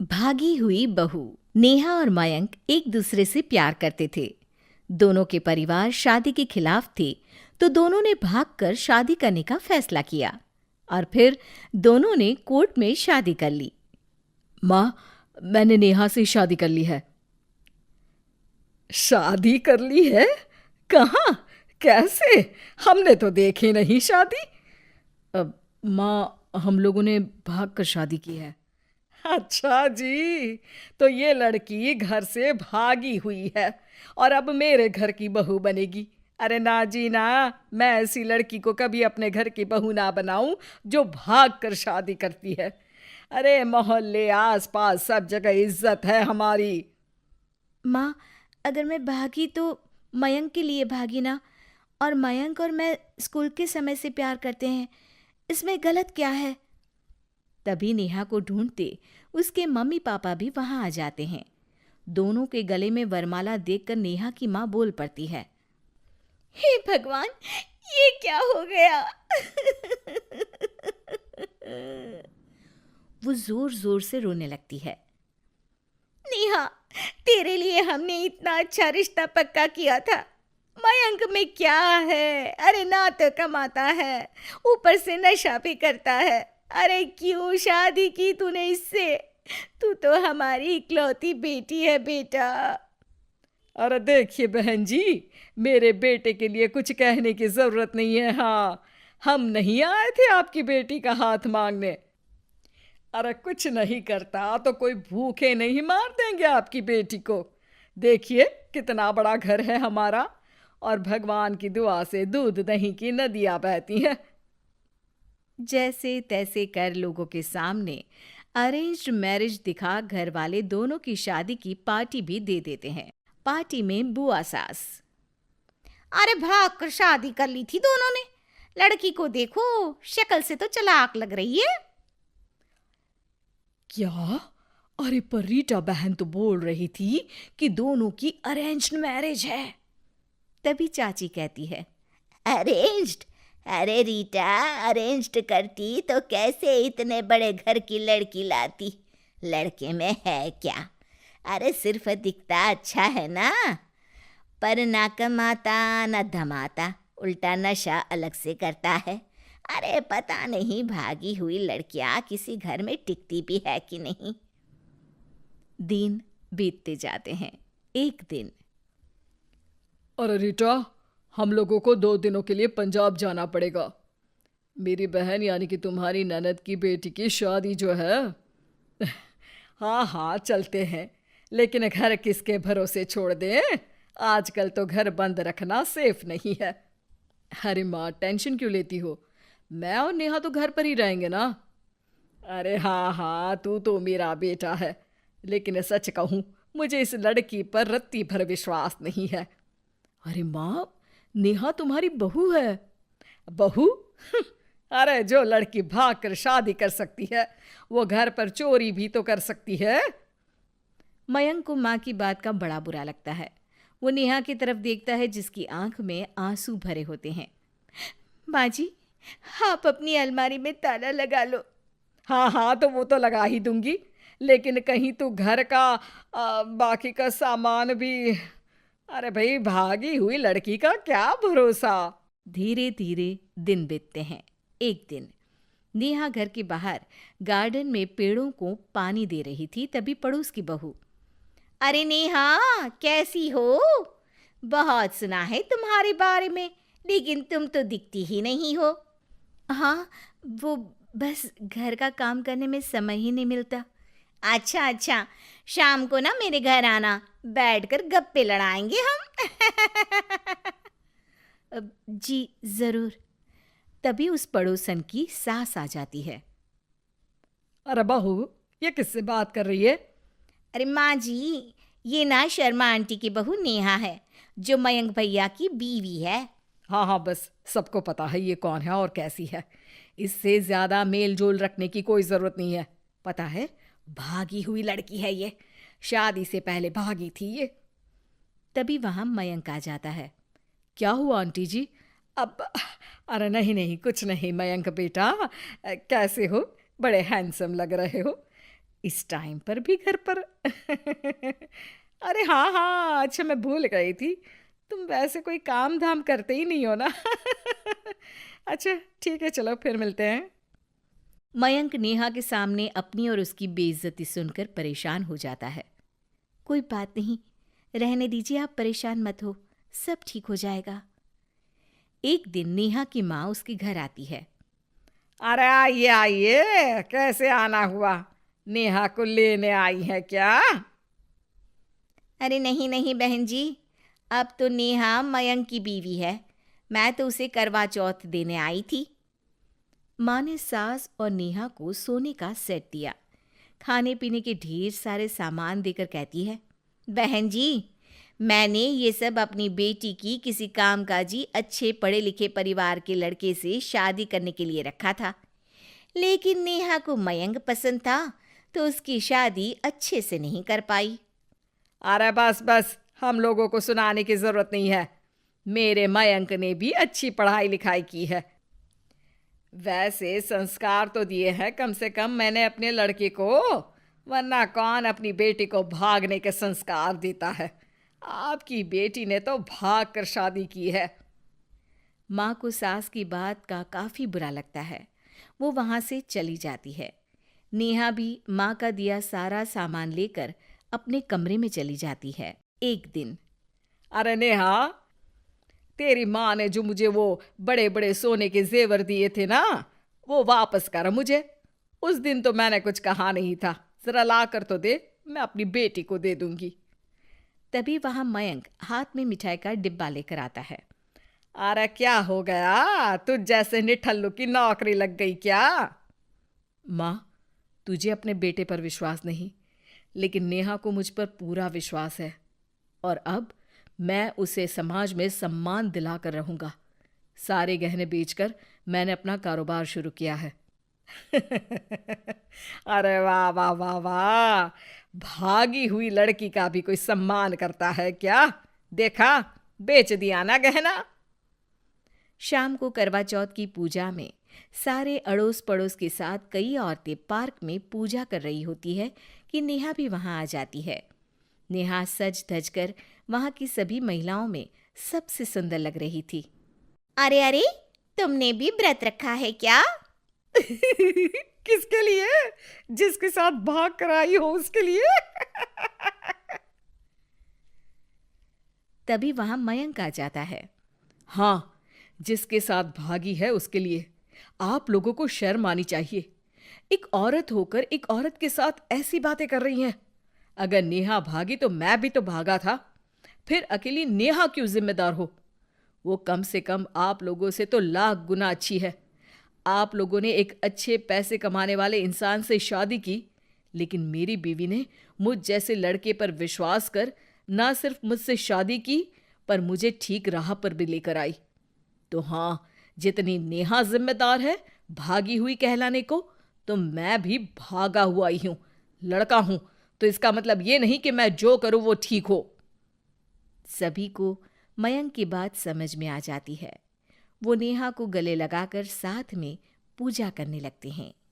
भागी हुई बहू। नेहा और मयंक एक दूसरे से प्यार करते थे। दोनों के परिवार शादी के खिलाफ थे, तो दोनों ने भागकर शादी करने का फैसला किया और फिर दोनों ने कोर्ट में शादी कर ली। माँ, मैंने नेहा से शादी कर ली है। शादी कर ली है? कहाँ? कैसे? हमने तो देखी नहीं शादी। माँ, हम लोगों ने भाग कर शादी की है। अच्छा जी, तो ये लड़की घर से भागी हुई है और अब मेरे घर की बहू बनेगी। अरे ना जी ना, मैं ऐसी लड़की को कभी अपने घर की बहू ना बनाऊं जो भाग कर शादी करती है। अरे मोहल्ले आस पास सब जगह इज्जत है हमारी। माँ, अगर मैं भागी तो मयंक के लिए भागी ना। और मयंक और मैं स्कूल के समय से प्यार करते हैं, इसमें गलत क्या है? तभी नेहा को ढूंढते उसके मम्मी पापा भी वहां आ जाते हैं। दोनों के गले में वरमाला देखकर नेहा की माँ बोल पड़ती है। हे भगवान, ये क्या हो गया? वो जोर जोर से रोने लगती है। नेहा, तेरे लिए हमने इतना अच्छा रिश्ता पक्का किया था। मयंक में क्या है? अरे ना तो कमाता है, ऊपर से नशा भी करता है। अरे क्यों शादी की तूने इससे? तू तो हमारी इकलौती बेटी है बेटा। अरे देखिए बहन जी, मेरे बेटे के लिए कुछ कहने की जरूरत नहीं है। हाँ, हम नहीं आए थे आपकी बेटी का हाथ मांगने। अरे कुछ नहीं करता तो कोई भूखे नहीं मार देंगे आपकी बेटी को। देखिए कितना बड़ा घर है हमारा, और भगवान की दुआ से दूध दही की नदियां बहती हैं। जैसे तैसे कर लोगों के सामने अरेंज्ड मैरिज दिखा घर वाले दोनों की शादी की पार्टी भी दे देते हैं। पार्टी में बुआ सास। अरे भाग कर शादी कर ली थी दोनों ने। लड़की को देखो, शक्ल से तो चालाक लग रही है। क्या? अरे पर रीटा बहन तो बोल रही थी कि दोनों की अरेंज्ड मैरिज है। तभी चाची कहती है, अरेंज्ड? अरे रीटा, अरेंज्ड करती तो कैसे इतने बड़े घर की लड़की लाती? लड़के में है क्या? अरे सिर्फ दिखता अच्छा है ना, पर ना कमाता ना धमाता, उल्टा नशा अलग से करता है। अरे पता नहीं भागी हुई लड़कियां किसी घर में टिकती भी है कि नहीं। दिन बीतते जाते हैं। एक दिन। अरे रीटा, हम लोगों को 2 दिनों के लिए पंजाब जाना पड़ेगा। मेरी बहन यानी कि तुम्हारी ननद की बेटी की शादी जो है। हाँ हाँ चलते हैं, लेकिन घर किसके भरोसे छोड़ दें? आजकल तो घर बंद रखना सेफ नहीं है। अरे माँ, टेंशन क्यों लेती हो? मैं और नेहा तो घर पर ही रहेंगे ना। अरे हाँ हाँ, तू तो मेरा बेटा है, लेकिन सच कहूँ मुझे इस लड़की पर रत्ती भर विश्वास नहीं है। अरे माँ, नेहा तुम्हारी बहू है। बहू? अरे जो लड़की भाग कर शादी कर सकती है, वो घर पर चोरी भी तो कर सकती है। मयंक को माँ की बात का बड़ा बुरा लगता है। वो नेहा की तरफ देखता है जिसकी आंख में आंसू भरे होते हैं। माँ जी, आप अपनी अलमारी में ताला लगा लो। हाँ हाँ, तो वो तो लगा ही दूंगी, लेकिन कहीं तू घर का बाकी का सामान भी। अरे भाई, भागी हुई लड़की का क्या भरोसा। धीरे धीरे दिन बीतते हैं। एक दिन नेहा घर के बाहर गार्डन में पेड़ों को पानी दे रही थी, तभी पड़ोस की बहू, अरे नेहा, कैसी हो? बहुत सुना है तुम्हारे बारे में, लेकिन तुम तो दिखती ही नहीं हो। हाँ, वो बस घर का काम करने में समय ही नहीं मिलता। अच्छा अच्छा, शाम को ना मेरे घर आना, बैठकर गप्पे लड़ाएंगे हम। जी जरूर। तभी उस पड़ोसन की सास आ जाती है। अरे बहू, ये किससे बात कर रही है? अरे माँ जी, ये ना शर्मा आंटी की बहू नेहा है, जो मयंक भैया की बीवी है। हाँ हाँ, बस सबको पता है ये कौन है और कैसी है। इससे ज्यादा मेल जोल रखने की कोई जरूरत नहीं है। पता है, भागी हुई लड़की है ये, शादी से पहले भागी थी ये। तभी वहां मयंक आ जाता है। क्या हुआ आंटी जी? अब अरे नहीं नहीं, कुछ नहीं मयंक बेटा, कैसे हो? बड़े हैंडसम लग रहे हो। इस टाइम पर भी घर पर? अरे हाँ हाँ, अच्छा मैं भूल गई थी, तुम वैसे कोई काम धाम करते ही नहीं हो ना। अच्छा ठीक है, चलो फिर मिलते हैं। मयंक नेहा के सामने अपनी और उसकी बेइज्जती सुनकर परेशान हो जाता है। कोई बात नहीं, रहने दीजिए, आप परेशान मत हो, सब ठीक हो जाएगा। एक दिन नेहा की माँ उसके घर आती है। अरे आइए आइए, कैसे आना हुआ? नेहा को लेने आई है क्या? अरे नहीं नहीं बहन जी, अब तो नेहा मयंक की बीवी है, मैं तो उसे करवा चौथ देने आई थी। माँ ने सास और नेहा को सोने का सेट दिया, खाने पीने के ढेर सारे सामान देकर कहती है, बहन जी, मैंने ये सब अपनी बेटी की किसी कामकाजी अच्छे पढ़े लिखे परिवार के लड़के से शादी करने के लिए रखा था, लेकिन नेहा को मयंक पसंद था तो उसकी शादी अच्छे से नहीं कर पाई। अरे बस बस, हम लोगों को सुनाने की जरूरत नहीं है। मेरे मयंक ने भी अच्छी पढ़ाई लिखाई की है। वैसे संस्कार तो दिए हैं कम से कम मैंने अपने लड़के को, वरना कौन अपनी बेटी को भागने के संस्कार देता है? आपकी बेटी ने तो भाग कर शादी की है। माँ को सास की बात का काफ़ी बुरा लगता है, वो वहाँ से चली जाती है। नेहा भी माँ का दिया सारा सामान लेकर अपने कमरे में चली जाती है। एक दिन, अरे नेहा, तेरी माँ ने जो मुझे वो बड़े बड़े सोने के जेवर दिए थे ना, वो वापस कर मुझे। उस दिन तो मैंने कुछ कहा नहीं था, जरा ला कर तो दे, मैं अपनी बेटी को दे दूंगी। तभी वहाँ मयंक हाथ में मिठाई का डिब्बा लेकर आता है। अरे क्या हो गया, तुझ जैसे निठल्लू की नौकरी लग गई क्या? माँ, तुझे अपने बेटे पर विश्वास नहीं, लेकिन नेहा को मुझ पर पूरा विश्वास है, और अब मैं उसे समाज में सम्मान दिलाकर रहूंगा। सारे गहने बेचकर मैंने अपना कारोबार शुरू किया है। अरे वाह वाह वाह वाह, भागी हुई लड़की का भी कोई सम्मान करता है क्या? देखा, बेच दिया ना गहना। शाम को करवा चौथ की पूजा में सारे अड़ोस पड़ोस के साथ कई औरतें पार्क में पूजा कर रही होती है कि नेहा भी वहां आ जाती है। नेहा सज धज कर वहां की सभी महिलाओं में सबसे सुंदर लग रही थी। अरे अरे, तुमने भी व्रत रखा है क्या? किसके लिए? जिसके साथ भाग कर आई हो उसके लिए। तभी वहां मयंक आ जाता है। हाँ, जिसके साथ भागी है उसके लिए। आप लोगों को शर्म आनी चाहिए। एक औरत होकर एक औरत के साथ ऐसी बातें कर रही हैं। अगर नेहा भागी तो मैं भी तो भागा था, फिर अकेली नेहा क्यों जिम्मेदार हो? वो कम से कम आप लोगों से तो लाख गुना अच्छी है। आप लोगों ने एक अच्छे पैसे कमाने वाले इंसान से शादी की, लेकिन मेरी बीवी ने मुझ जैसे लड़के पर विश्वास कर ना सिर्फ मुझसे शादी की, पर मुझे ठीक राह पर भी लेकर आई। तो हाँ, जितनी नेहा जिम्मेदार है भागी हुई कहलाने को, तो मैं भी भागा हुआ ही हूं, लड़का हूं। तो इसका मतलब ये नहीं कि मैं जो करूं वो ठीक हो। सभी को मयंक की बात समझ में आ जाती है। वो नेहा को गले लगाकर साथ में पूजा करने लगते हैं।